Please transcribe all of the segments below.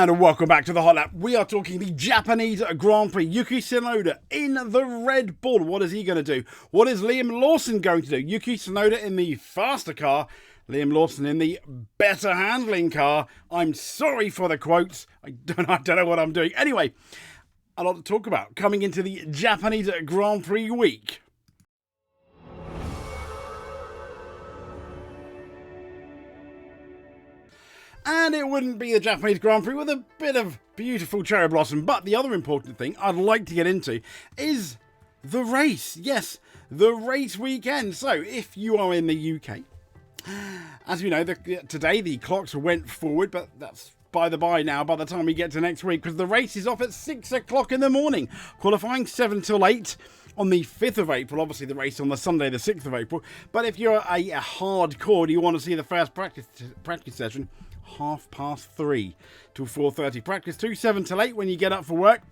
And welcome back to the Hot Lap. We are talking the Japanese Grand Prix. Yuki Tsunoda in the Red Bull. What is he going to do? What is Liam Lawson going to do? Yuki Tsunoda in the faster car. Liam Lawson in the better handling car. I'm sorry for the quotes. I don't know what I'm doing. Anyway, a lot to talk about coming into the Japanese Grand Prix week. And it wouldn't be the Japanese Grand Prix with a bit of beautiful cherry blossom. But the other important thing I'd like to get into is the race. Yes, the race weekend. So if you are in the UK, as you know, today the clocks went forward, but that's by the by now by the time we get to next week, because the race is off at 6 o'clock in the morning. Qualifying 7 till 8 on the 5th of April. Obviously the race on the Sunday the 6th of April. But if you're a hardcore, you want to see the first practice session, 3:30 till 4:30. Practice 2, 7 till 8 when you get up for work.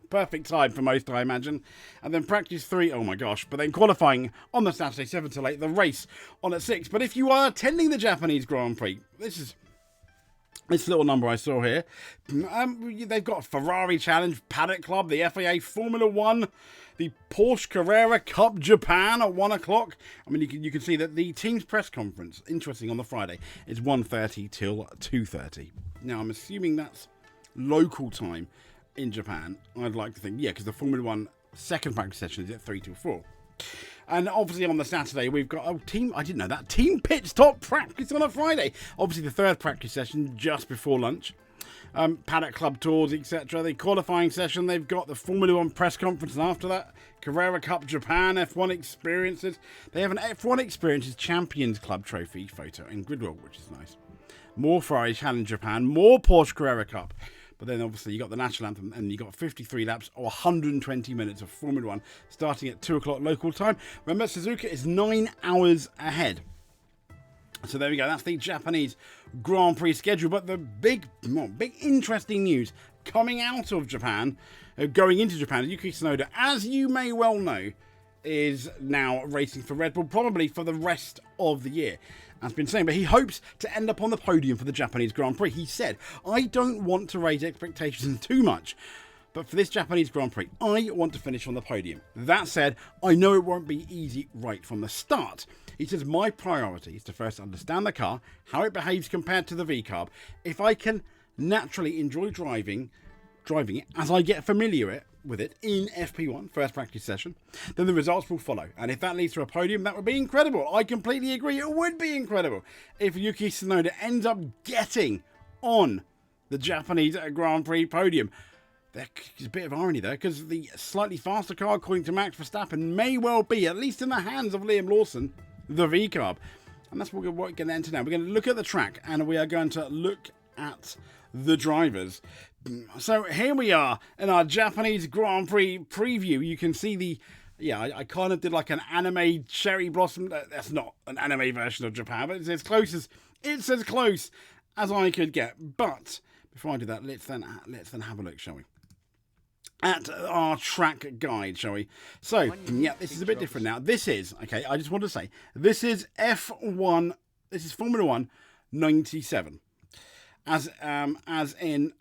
Perfect time for most, I imagine. And then practice 3, oh my gosh. But then qualifying on the Saturday, 7 till 8. The race on at 6. But if you are attending the Japanese Grand Prix, this little number I saw here. They've got Ferrari Challenge, Paddock Club, the FIA Formula 1, the Porsche Carrera Cup Japan at 1 o'clock. I mean, you can see that the team's press conference, interesting, on the Friday, is 1:30 till 2:30. Now, I'm assuming that's local time in Japan. I'd like to think, yeah, because the Formula 1 second practice session is at 3 till 4. And obviously on the Saturday, we've got a team, I didn't know that, team pit stop practice on a Friday. Obviously the third practice session just before lunch. Paddock Club tours, etc. The qualifying session, they've got the Formula 1 press conference, and after that, Carrera Cup Japan, F1 Experiences. They have an F1 Experiences Champions Club trophy photo and grid roll, which is nice. More Ferrari Challenge Japan, more Porsche Carrera Cup. But then obviously you got the national anthem, and you got 53 laps or 120 minutes of Formula 1 starting at 2 o'clock local time. Remember, Suzuka is 9 hours ahead. So there we go. That's the Japanese Grand Prix schedule. But the big interesting news coming out of Japan, going into Japan, Yuki Tsunoda, as you may well know, is now racing for Red Bull, probably for the rest of the year. As been saying, but he hopes to end up on the podium for the Japanese Grand Prix. He said, I don't want to raise expectations too much, but for this Japanese Grand Prix, I want to finish on the podium. That said, I know it won't be easy right from the start. He says, my priority is to first understand the car, how it behaves compared to the V-Carb. If I can naturally enjoy driving it as I get familiar with it in FP1, first practice session, then the results will follow. And if that leads to a podium, that would be incredible. I completely agree. It would be incredible if Yuki Tsunoda ends up getting on the Japanese Grand Prix podium. There's a bit of irony there, because the slightly faster car, according to Max Verstappen, may well be, at least in the hands of Liam Lawson, the V-Carb. And that's what we're going to enter now. We're going to look at the track, and we are going to look at the drivers. So here we are in our Japanese Grand Prix preview. You can see I kind of did like an anime cherry blossom. That's not an anime version of Japan, but it's as close as I could get. But before I do that, let's then have a look, shall we? At our track guide, shall we? So, yeah, this is a bit different now. This is, okay, I just want to say, this is F1, this is Formula 1 97. As in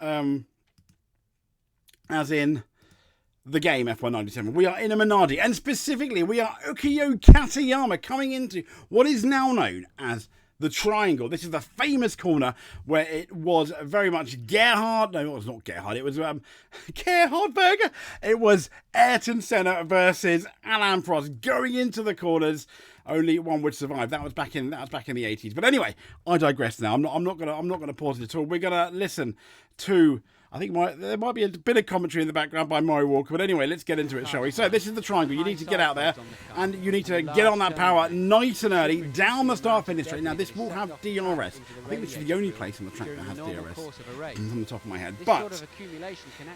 the game F1 97. We are in a Minardi, and specifically we are Ukiyo Katayama coming into what is now known as the Triangle. This is the famous corner where it was very much Gerhard. No, it was not Gerhard. It was Gerhard Berger. It was Ayrton Senna versus Alain Prost going into the corners. Only one would survive. That was back in the 80s. But anyway, I digress now. I'm not gonna pause it at all. We're gonna listen to, I think there might be a bit of commentary in the background by Murray Walker. But anyway, let's get into it, shall we? So this is the Triangle. You need to get out there and you need to get on that power nice and early down the start-finish straight. Now, this will have DRS. I think this is the only place on the track that has DRS on the top of my head. But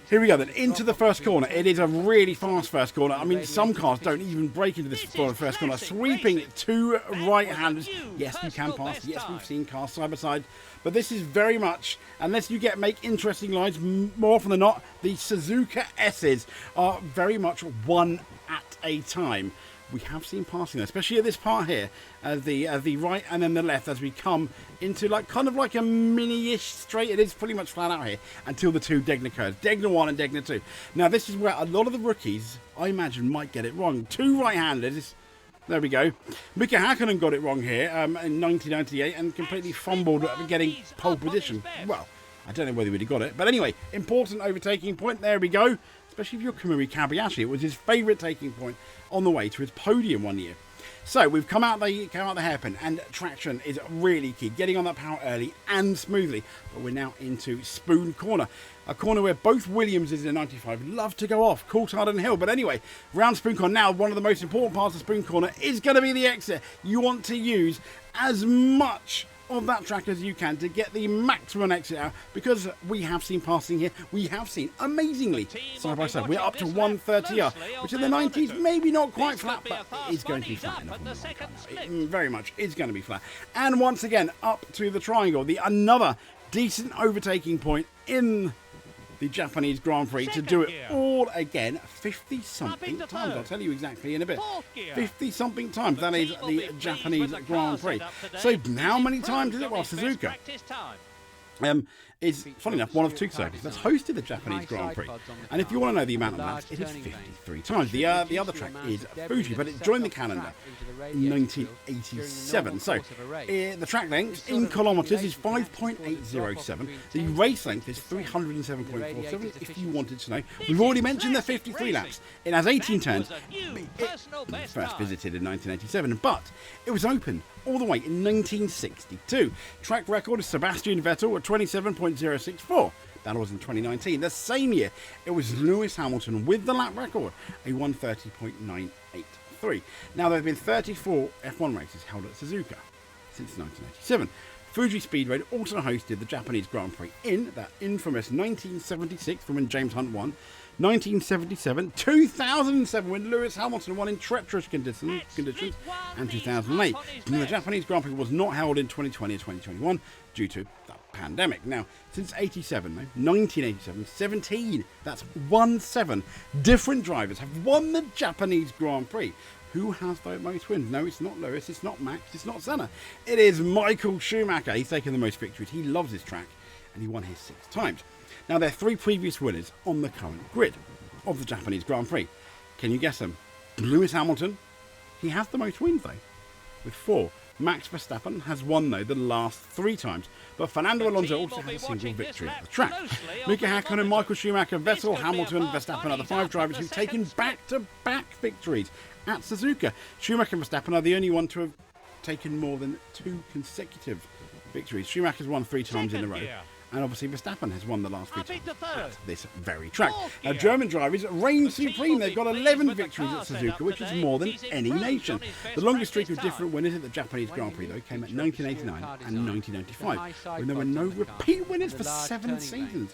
here we go then. Into the first corner. It is a really fast first corner. I mean, some cars don't even break into this first corner. Sweeping two right-handers. Yes, you can pass. Yes, we've seen cars side by side. But this is very much, unless you make interesting lines, more often than not, the Suzuka S's are very much one at a time. we have seen passing, especially at this part here, the right and then the left as we come into kind of like a mini-ish straight. It is pretty much flat out here until the two Degner curves, Degner 1 and Degner 2. Now this is where a lot of the rookies, I imagine, might get it wrong. Two right-handers. There we go. Mika Hakkinen got it wrong here in 1998 and completely fumbled getting pole position. Well, I don't know whether he would have got it. But anyway, important overtaking point. There we go. Especially if you're Kamui Kobayashi. It was his favourite taking point on the way to his podium one year. So we've come out the hairpin, and traction is really key. Getting on that power early and smoothly. But we're now into Spoon Corner. A corner where both Williamses in 95 love to go off. Coulthard and Hill. But anyway, round Spoon Corner. Now, one of the most important parts of Spoon Corner is going to be the exit. You want to use as much of that track as you can to get the maximum exit out, because we have seen passing here. We have seen amazingly side by side. We're up to 130R, which in the 90s maybe not quite flat, but it is going to be flat enough. It very much is going to be flat. And once again, up to the triangle, another decent overtaking point in the Japanese Grand Prix to do it all again 50-something times. I'll tell you exactly in a bit. 50-something times. That is the Japanese Grand Prix. So how many times is it? Well, Suzuka is, funny enough, one of two circuits that's hosted the Japanese Grand Prix. And if you want to know the amount of laps, it is 53 times. The other track is Fuji, but it joined the calendar in 1987. So the track length in kilometres is 5.807. The race length is 307.47, if you wanted to know. We've already mentioned the 53 laps. It has 18 turns. It first visited in 1987, but it was open all the way in 1962. Track record is Sebastian Vettel at 27.064. That was in 2019. The same year, it was Lewis Hamilton with the lap record, a 130.983. Now, there have been 34 F1 races held at Suzuka since 1987. Fuji Speedway also hosted the Japanese Grand Prix in that infamous 1976 from when James Hunt won, 1977, 2007 when Lewis Hamilton won in treacherous conditions, and 2008. And the Japanese Grand Prix was not held in 2020 or 2021 due to the pandemic. Now, since 1987, 17, that's 17 different drivers have won the Japanese Grand Prix. Who has the most wins? No, it's not Lewis, it's not Max, it's not Senna. It is Michael Schumacher. He's taken the most victories. He loves his track, and he won his 6 times. Now, there are 3 previous winners on the current grid of the Japanese Grand Prix. Can you guess them? Lewis Hamilton, he has the most wins, though, with 4. Max Verstappen has won, though, the last 3 times. But Fernando Alonso also has a single victory at the track. Mika Hakkinen, Michael Schumacher, Vettel, Hamilton, Verstappen are the 5 drivers who've taken back-to-back victories at Suzuka. Schumacher and Verstappen are the only one to have taken more than 2 consecutive victories. Schumacher's won 3 times in a row. And obviously Verstappen has won the last 3 times at this very track. Now, German drivers reign supreme. They've got 11 victories at Suzuka, which is more than any nation. The longest streak of different winners at the Japanese Grand Prix, though, came at 1989 and 1995, when there were no repeat winners for 7 seasons.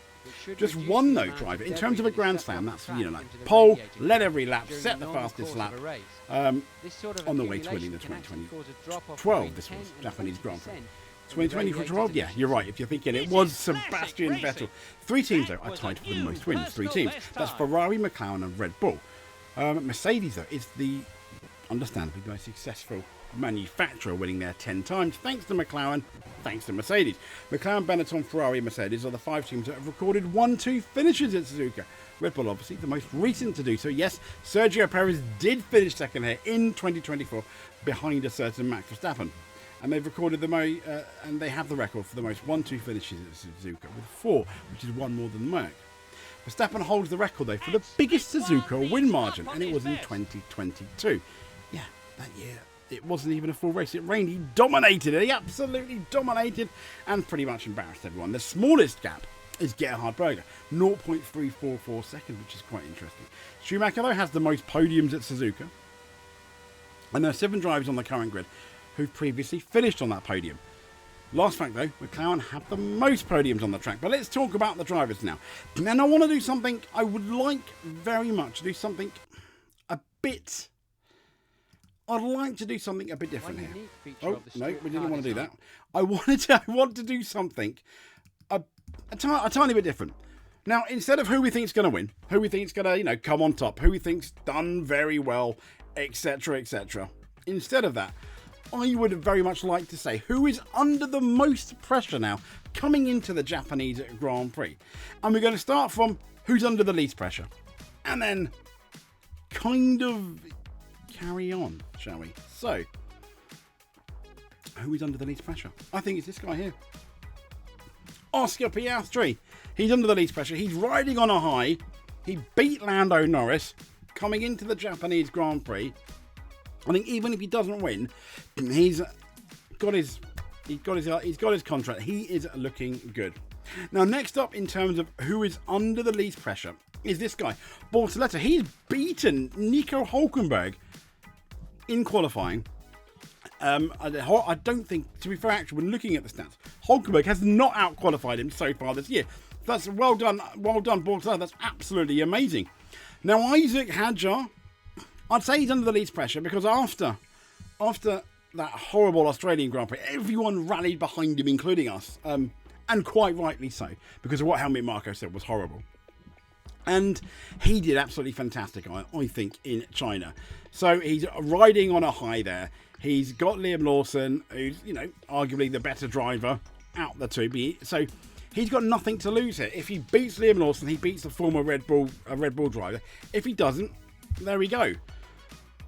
Just one, though, driver. In terms of a Grand Slam, that's, like pole, led every lap, set the fastest lap on the way to winning the 2012, this was Japanese Grand Prix. 2020 for 12? Yeah, you're right. If you're thinking it was Sebastian Vettel. 3 teams, though, are tied for the most wins. 3 teams. That's Ferrari, McLaren, and Red Bull. Mercedes, though, is the, understandably, the most successful manufacturer, winning there 10 times, thanks to McLaren, thanks to Mercedes. McLaren, Benetton, Ferrari, and Mercedes are the 5 teams that have recorded 1-2 finishes at Suzuka. Red Bull, obviously, the most recent to do so. Yes, Sergio Perez did finish second here in 2024, behind a certain Max Verstappen. And they've recorded and they have the record for the most 1-2 finishes at Suzuka, with 4, which is 1 more than Merck. Verstappen holds the record, though, for the biggest Suzuka win margin, and it was in 2022. Yeah, that year, it wasn't even a full race. It rained. He dominated it. He absolutely dominated and pretty much embarrassed everyone. The smallest gap is Gerhard Berger, 0.344 seconds, which is quite interesting. Schumacher, though, has the most podiums at Suzuka. And there are 7 drivers on the current grid who've previously finished on that podium. Last fact, though, McLaren have the most podiums on the track. But let's talk about the drivers now. And I want to do something, I would like very much to do something a bit... I'd like to do something a bit different here. Oh, no, we didn't want to do that. I want to do something a tiny bit different. Now, instead of who we think's going to win, who we think's going to, come on top, who we think's done very well etc., etc. Instead of that, I would very much like to say who is under the most pressure now coming into the Japanese Grand Prix. And we're going to start from who's under the least pressure. And then kind of carry on, shall we? So, who is under the least pressure? I think it's this guy here. Oscar Piastri. He's under the least pressure. He's riding on a high. He beat Lando Norris coming into the Japanese Grand Prix. I think even if he doesn't win, he's got his contract. He is looking good. Now, next up in terms of who is under the least pressure is this guy, Bortoleto. He's beaten Nico Hülkenberg in qualifying. I don't think, to be fair, actually, when looking at the stats, Hülkenberg has not out-qualified him so far this year. That's well done, Bortoleto. That's absolutely amazing. Now, Isaac Hadjar, I'd say he's under the least pressure because after that horrible Australian Grand Prix, everyone rallied behind him, including us, and quite rightly so, because of what Helmut Marko said was horrible. And he did absolutely fantastic, I think, in China. So he's riding on a high there. He's got Liam Lawson, who's, arguably the better driver out the two. So he's got nothing to lose here. If he beats Liam Lawson, he beats the former Red Bull driver. If he doesn't, there we go.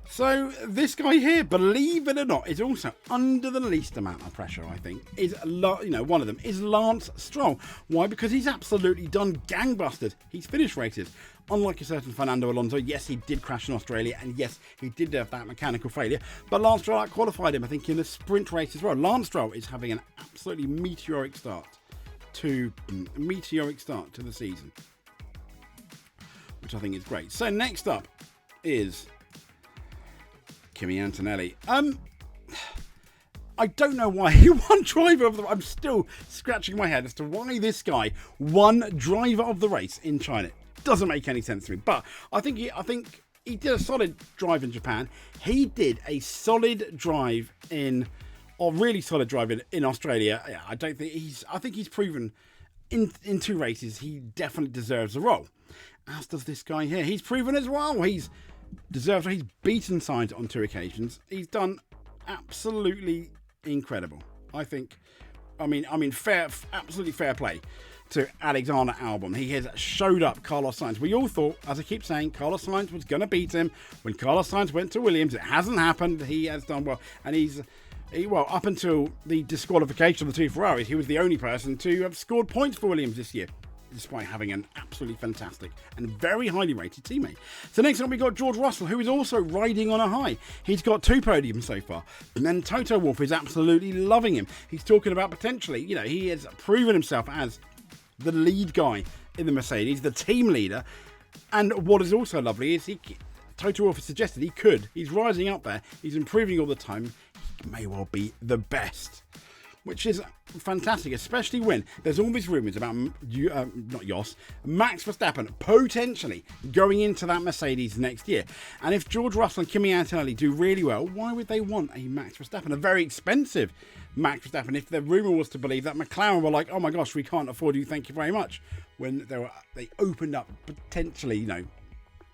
So this guy here, believe it or not, is also under the least amount of pressure, I think. One of them is Lance Stroll. Why? Because he's absolutely done gangbusters. He's finished races. Unlike a certain Fernando Alonso, yes, he did crash in Australia, and yes, he did have that mechanical failure, but Lance Stroll out-qualified him, I think, in the sprint race as well. Lance Stroll is having an absolutely meteoric start to the season, which I think is great. So next up is Kimi Antonelli. I don't know why he won driver of the... I'm still scratching my head as to why this guy won driver of the race in China. Doesn't make any sense to me. But I think he did a solid drive in Japan. He did a solid drive really solid drive in Australia. Yeah, I think he's proven in two races he definitely deserves a role. As does this guy here. He's proven as well. He's beaten Sainz on two occasions. He's done absolutely incredible. Absolutely fair play to Alexander Albon. He has showed up Carlos Sainz. We all thought, as I keep saying, Carlos Sainz was going to beat him. When Carlos Sainz went to Williams, it hasn't happened. He has done well. And up until the disqualification of the two Ferraris, he was the only person to have scored points for Williams this year, despite having an absolutely fantastic and very highly rated teammate. So next up we got George Russell, who is also riding on a high. He's got 2 podiums so far. And then Toto Wolff is absolutely loving him. He's talking about potentially, he has proven himself as the lead guy in the Mercedes, the team leader. And what is also lovely is Toto Wolff has suggested he's rising up there. He's improving all the time. He may well be the best, which is fantastic, especially when there's all these rumours about Max Verstappen potentially going into that Mercedes next year. And if George Russell and Kimi Antonelli do really well, why would they want a Max Verstappen, a very expensive Max Verstappen? If the rumour was to believe that McLaren were like, oh my gosh, we can't afford you, thank you very much, when they opened up potentially,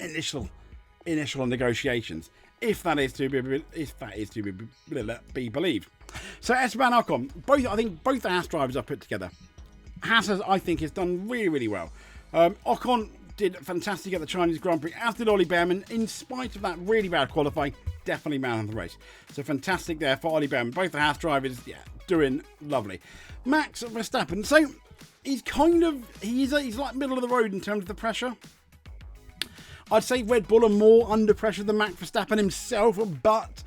initial negotiations. If that is to be believed. So Esteban Ocon, I think both the Haas drivers are put together. Haas, I think, has done really, really well. Ocon did fantastic at the Chinese Grand Prix, as did Ollie Behrman. In spite of that really bad qualifying, definitely man of the race. So fantastic there for Ollie Behrman. Both the Haas drivers, doing lovely. Max Verstappen, so he's like middle of the road in terms of the pressure. I'd say Red Bull are more under pressure than Max Verstappen himself, but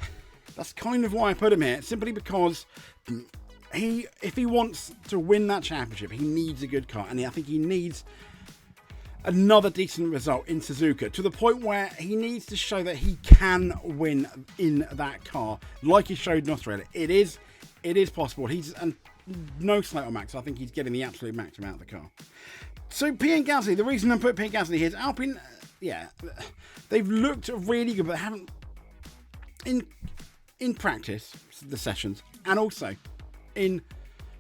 that's kind of why I put him here, simply because if he wants to win that championship, he needs a good car, and I think he needs another decent result in Suzuka, to the point where he needs to show that he can win in that car, like he showed in Australia. It is possible. And no slight on Max. I think he's getting the absolute maximum out of the car. So Pierre Gasly, the reason I put Pierre Gasly here is Alpine. Yeah, they've looked really good, but they haven't in practice, the sessions, and also in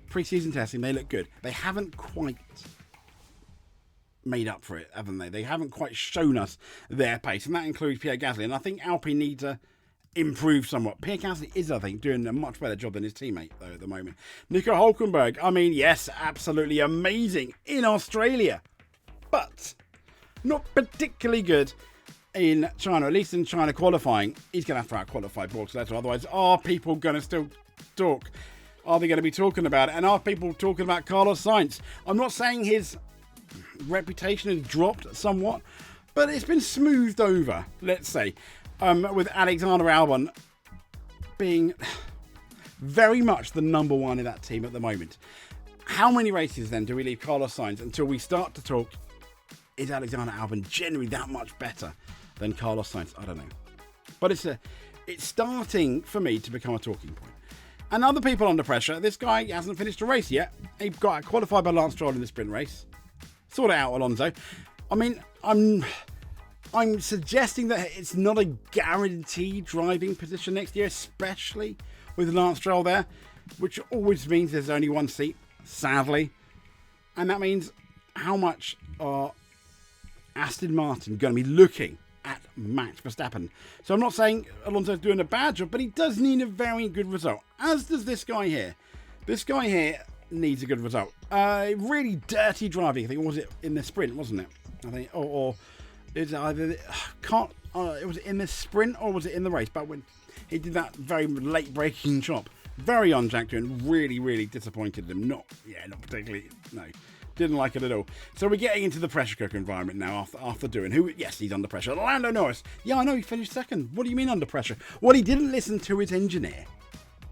pre-season testing, they look good. They haven't quite made up for it, haven't they? They haven't quite shown us their pace, and that includes Pierre Gasly. And I think Alpine need to improve somewhat. Pierre Gasly is, I think, doing a much better job than his teammate, though, at the moment. Nico Hülkenberg, I mean, yes, absolutely amazing in Australia, but not particularly good in China, at least in China qualifying. He's going to have to out-qualify Borg, otherwise are people going to still talk? Are they going to be talking about it? And are people talking about Carlos Sainz? I'm not saying his reputation has dropped somewhat, but it's been smoothed over, let's say, with Alexander Albon being very much the number one in that team at the moment. How many races then do we leave Carlos Sainz until we start to talk, is Alexander Albon generally that much better than Carlos Sainz? I don't know. But it's starting for me to become a talking point. And other people under pressure, this guy hasn't finished a race yet. He got qualified by Lance Stroll in the sprint race. Sort it out, Alonso. I mean, I'm suggesting that it's not a guaranteed driving position next year, especially with Lance Stroll there, which always means there's only one seat, sadly. And that means how much are Aston Martin going to be looking at Max Verstappen? So I'm not saying Alonso's doing a bad job, but he does need a very good result, as does this guy here. This guy here needs a good result. Really dirty driving, I think. Was it in the sprint, wasn't it? I think, or it's either it was it in the sprint or was it in the race? But when he did that very late braking chop, very on Jack and really, really disappointed him. Not particularly. No, didn't like it at all. So we're getting into the pressure cooker environment now. After doing yes, he's under pressure. Lando Norris. Yeah, I know he finished second. What do you mean under pressure? Well, he didn't listen to his engineer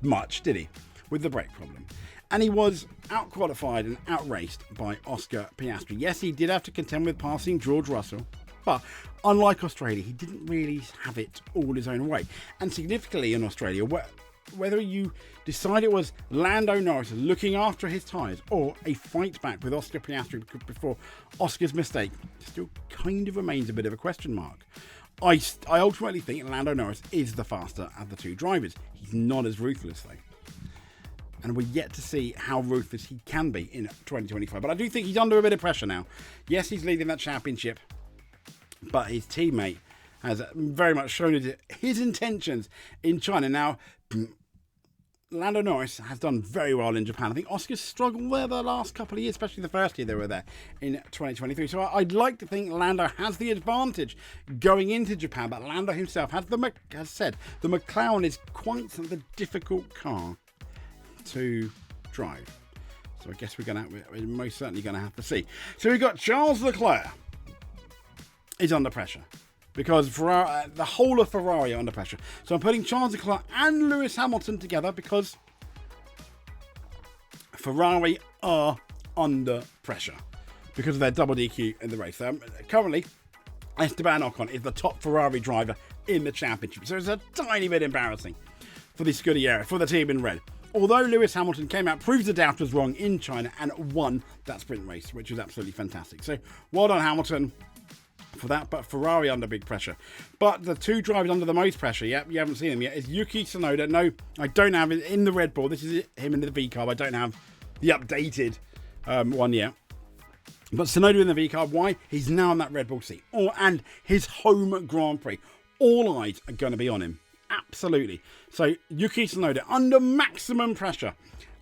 much, did he? With the brake problem. And he was out-qualified and out-raced by Oscar Piastri. Yes, he did have to contend with passing George Russell, but unlike Australia, he didn't really have it all his own way. And significantly in Australia, whether you decide it was Lando Norris looking after his tyres or a fight back with Oscar Piastri before Oscar's mistake, still kind of remains a bit of a question mark. I ultimately think Lando Norris is the faster of the two drivers. He's not as ruthless, though. And we're yet to see how ruthless he can be in 2025. But I do think he's under a bit of pressure now. Yes, he's leading that championship, but his teammate has very much shown his intentions in China. Now, Lando Norris has done very well in Japan. I think Oscar's struggled there the last couple of years, especially the first year they were there in 2023. So I'd like to think Lando has the advantage going into Japan, but Lando himself has said the McLaren is quite the difficult car to drive. So I guess we're most certainly going to have to see. So we've got Charles Leclerc is under pressure because Ferrari, the whole of Ferrari are under pressure. So I'm putting Charles Leclerc and Lewis Hamilton together because Ferrari are under pressure because of their double DQ in the race. Currently, Esteban Ocon is the top Ferrari driver in the championship. So it's a tiny bit embarrassing for the Scuderia, for the team in red. Although Lewis Hamilton came out, proved the doubters wrong in China and won that sprint race, which was absolutely fantastic. So well done, Hamilton, for that. But Ferrari under big pressure. But the two drivers under the most pressure, you haven't seen them yet, is Yuki Tsunoda. No, I don't have it in the Red Bull. This is him in the V-Carb. I don't have the updated one yet. But Tsunoda in the V-Carb, why? He's now in that Red Bull seat. And his home Grand Prix. All eyes are going to be on him. Absolutely. So Yuki Tsunoda under maximum pressure,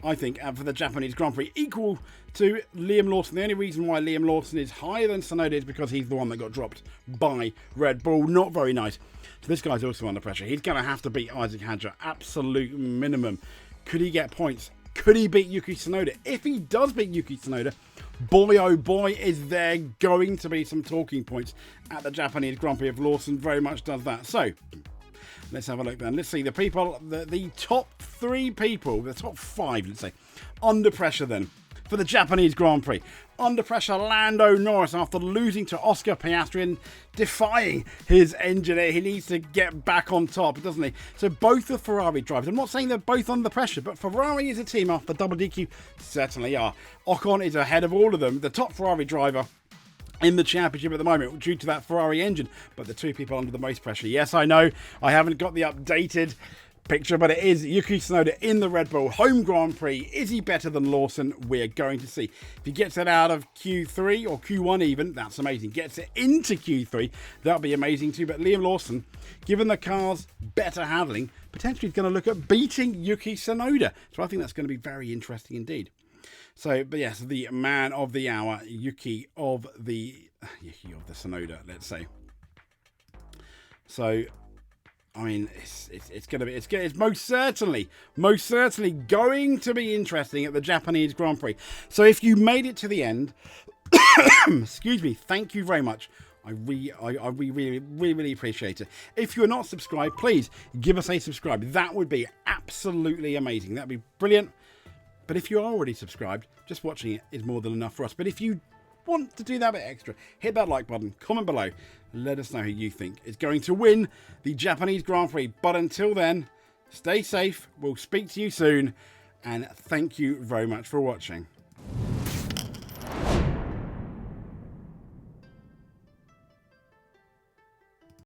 I think, for the Japanese Grand Prix, equal to Liam Lawson. The only reason why Liam Lawson is higher than Tsunoda is because he's the one that got dropped by Red Bull. Not very nice. So this guy's also under pressure. He's going to have to beat Isaac Hadjar. Absolute minimum. Could he get points? Could he beat Yuki Tsunoda? If he does beat Yuki Tsunoda, boy oh boy, is there going to be some talking points at the Japanese Grand Prix if Lawson very much does that. So let's have a look then. Let's see the people, the top three people, the top five, let's say, under pressure then for the Japanese Grand Prix. Under pressure, Lando Norris after losing to Oscar Piastri and defying his engineer. He needs to get back on top, doesn't he? So both the Ferrari drivers, I'm not saying they're both under pressure, but Ferrari is a team after double DQ, certainly are. Ocon is ahead of all of them. The top Ferrari driver in the championship at the moment due to that Ferrari engine, but the two people under the most pressure. Yes, I know I haven't got the updated picture, but it is Yuki Tsunoda in the Red Bull Home Grand Prix. Is he better than Lawson? We're going to see. If he gets it out of Q3 or Q1 even, that's amazing. Gets it into Q3, that'll be amazing too. But Liam Lawson, given the car's better handling, potentially is going to look at beating Yuki Tsunoda. So I think that's going to be very interesting indeed. So, but yes, the man of the hour, Yuki of the Tsunoda, let's say. So, I mean, it's most certainly going to be interesting at the Japanese Grand Prix. So if you made it to the end, excuse me, thank you very much. I really appreciate it. If you're not subscribed, please give us a subscribe. That would be absolutely amazing. That'd be brilliant. But if you're already subscribed, just watching it is more than enough for us. But if you want to do that bit extra, hit that like button, comment below, let us know who you think is going to win the Japanese Grand Prix. But until then, stay safe, we'll speak to you soon, and thank you very much for watching.